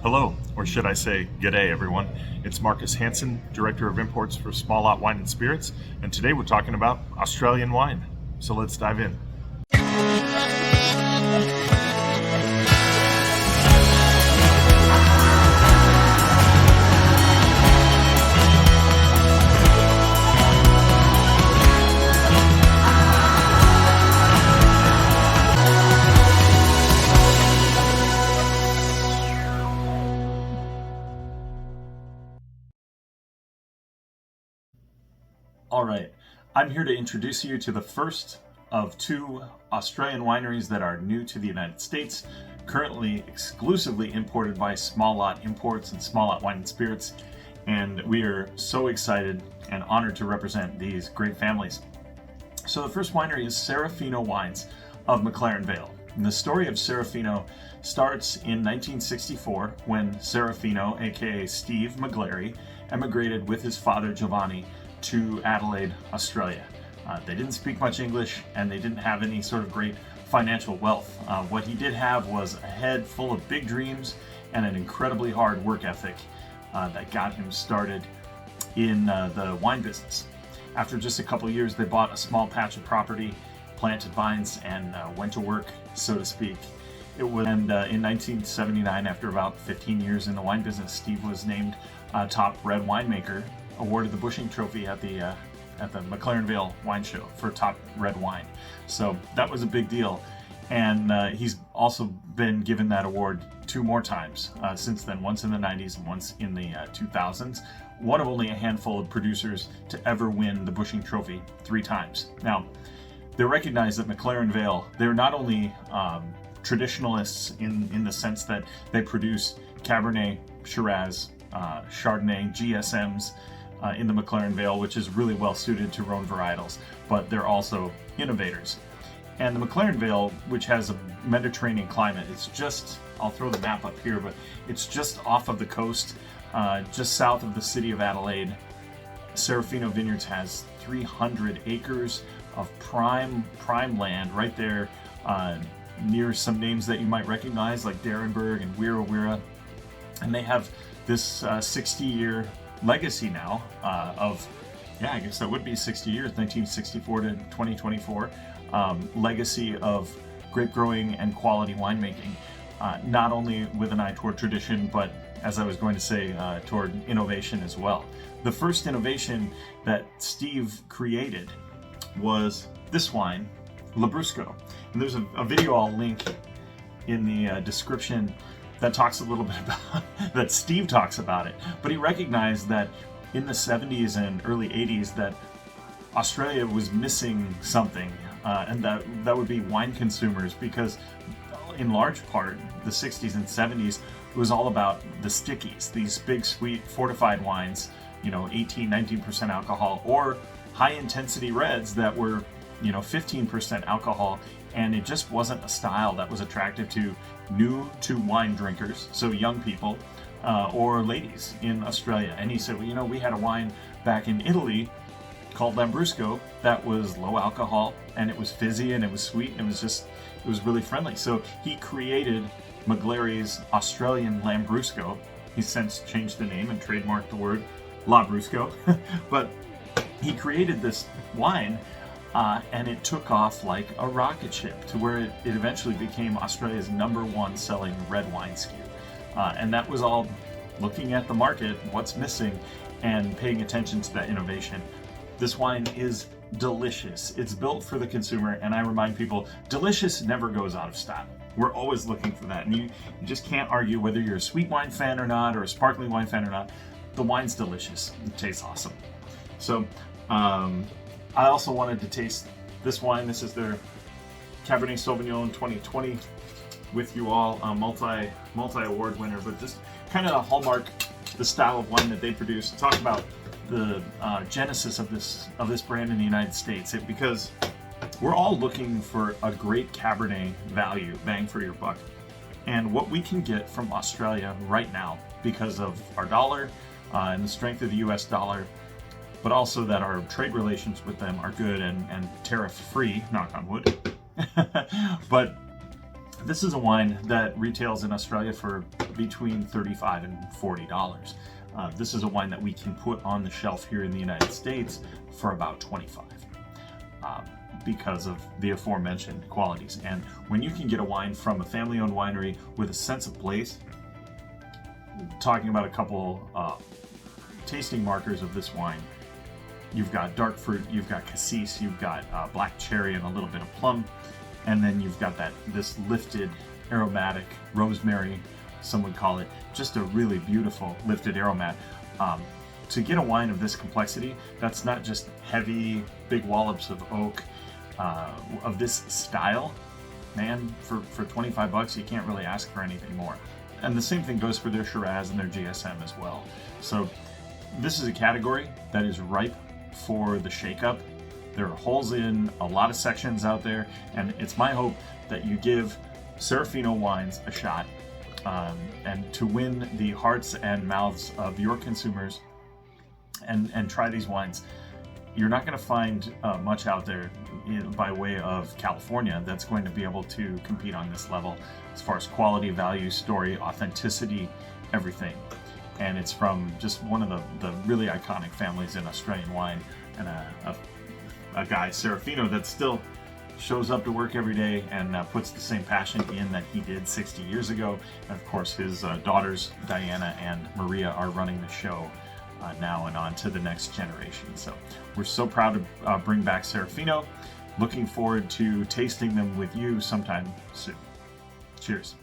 Hello, or should I say, g'day everyone. It's Marcus Hanson, Director of Imports for Small Lot Wine and Spirits, and today we're talking about Australian wine. So let's dive in. All right, I'm here to introduce you to the first of two Australian wineries that are new to the United States, currently exclusively imported by Small Lot Imports and Small Lot Wine and Spirits, and we are so excited and honored to represent these great families. So the first winery is Serafino Wines of McLaren, Vale. And the story of Serafino starts in 1964 when Serafino, aka Steve McLaren, emigrated with his father Giovanni to Adelaide, Australia. They didn't speak much English and they didn't have any sort of great financial wealth. What he did have was a head full of big dreams and an incredibly hard work ethic that got him started in the wine business. After just a couple years, they bought a small patch of property, planted vines, and went to work, so to speak. In 1979, after about 15 years in the wine business, Steve was named top red winemaker, awarded the Bushing Trophy at the McLaren Vale Wine Show for top red wine. So that was a big deal. And he's also been given that award two more times since then, once in the 90s and once in the 2000s. One of only a handful of producers to ever win the Bushing Trophy 3 times. Now, they recognize that McLaren Vale, they're not only traditionalists in the sense that they produce Cabernet, Shiraz, Chardonnay, GSMs, in the McLaren Vale, which is really well suited to Rhone varietals, but they're also innovators. And the McLaren Vale, which has a Mediterranean climate, it's just, I'll throw the map up here, but it's just off of the coast, just south of the city of Adelaide. Serafino Vineyards has 300 acres of prime land right there, near some names that you might recognize like Derenberg and Wira Wira. And they have this 60-year legacy now I guess that would be 60 years, 1964 to 2024, legacy of grape growing and quality winemaking, not only with an eye toward tradition, but as I was going to say, toward innovation as well. The first innovation that Steve created was this wine, Lambrusco. And there's a video I'll link in the description that talks a little bit about that Steve talks about it, but he recognized that in the 70s and early 80s that Australia was missing something, and that would be wine consumers, because in large part the 60s and 70s it was all about the stickies, these big sweet fortified wines, 18-19% alcohol, or high intensity reds that were 15% alcohol, and it just wasn't a style that was attractive to new to wine drinkers, so young people or ladies in Australia. And he said, well, we had a wine back in Italy called Lambrusco that was low alcohol, and it was fizzy and it was sweet, and it was really friendly. So he created McLaren's Australian Lambrusco. He's since changed the name and trademarked the word Lambrusco, but he created this wine. And it took off like a rocket ship to where it eventually became Australia's #1 selling red wine SKU. And that was all looking at the market, what's missing, and paying attention to that innovation. This wine is delicious. It's built for the consumer, and I remind people, delicious never goes out of style. We're always looking for that, and you just can't argue whether you're a sweet wine fan or not, or a sparkling wine fan or not. The wine's delicious. It tastes awesome. So, I also wanted to taste this wine. This is their Cabernet Sauvignon 2020 with you all, multi-award winner, but just kind of a hallmark, the style of wine that they produce. Talk about the genesis of this brand in the United States, because we're all looking for a great Cabernet value, bang for your buck. And what we can get from Australia right now, because of our dollar and the strength of the US dollar, but also that our trade relations with them are good and tariff-free, knock on wood. But This is a wine that retails in Australia for between $35 and $40. This is a wine that we can put on the shelf here in the United States for about $25 because of the aforementioned qualities. And when you can get a wine from a family-owned winery with a sense of place, talking about a couple tasting markers of this wine, you've got dark fruit, you've got cassis, you've got black cherry and a little bit of plum, and then you've got this lifted aromatic rosemary, some would call it, just a really beautiful lifted aromat. To get a wine of this complexity, that's not just heavy, big wallops of oak, of this style, man, for $25, you can't really ask for anything more. And the same thing goes for their Shiraz and their GSM as well. So this is a category that is ripe for the shakeup. There are holes in a lot of sections out there, and it's my hope that you give Serafino wines a shot, and to win the hearts and mouths of your consumers and try these wines. You're not going to find much out there by way of California that's going to be able to compete on this level as far as quality, value, story, authenticity, everything. And it's from just one of the really iconic families in Australian wine, and a guy, Serafino, that still shows up to work every day and puts the same passion in that he did 60 years ago. And of course, his daughters, Diana and Maria, are running the show now and on to the next generation. So we're so proud to bring back Serafino. Looking forward to tasting them with you sometime soon. Cheers.